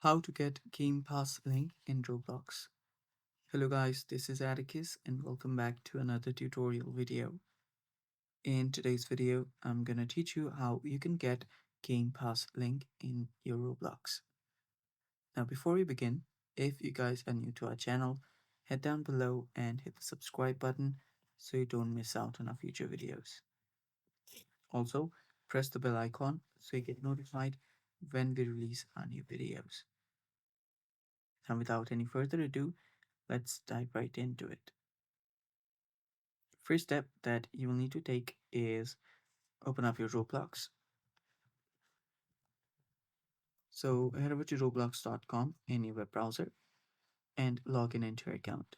How to get Gamepass link in Roblox. Hello guys, this is Atticus and welcome back to another tutorial video. In today's video, I'm gonna teach you how you can get Gamepass link in your Roblox. Now before we begin, if you guys are new to our channel, head down below and hit the subscribe button so you don't miss out on our future videos. Also, press the bell icon so you get notified when we release our new videos. And without any further ado, let's dive right into it. First step that you will need to take is open up your Roblox. So head over to roblox.com in your web browser and log in into your account.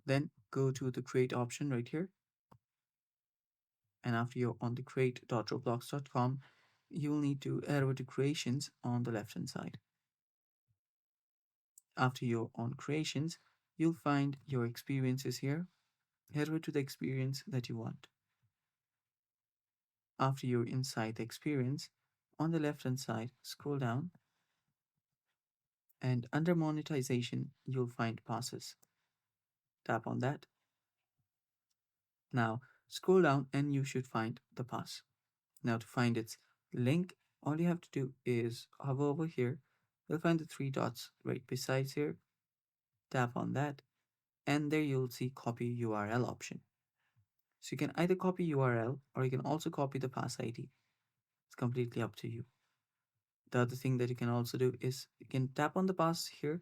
Then go to the create option right here. And after you're on the create.roblox.com, you will need to head over to creations on the left hand side. After you're on creations, you'll find your experiences here. Head over to the experience that you want. After you're inside the experience, on the left hand side, scroll down and under monetization, you'll find passes. Tap on that. Now scroll down and you should find the pass. Now to find its link, all you have to do is hover over here. You'll find the three dots right beside here. Tap on that and there you'll see copy URL option. So you can either copy URL or you can also copy the pass ID. It's completely up to you. The other thing that you can also do is you can tap on the pass here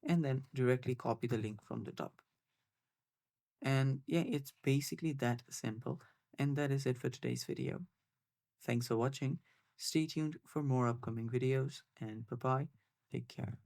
and then directly copy the link from the top. And yeah, it's basically that simple. And that is it for today's video. Thanks for watching. Stay tuned for more upcoming videos and bye bye. Take care.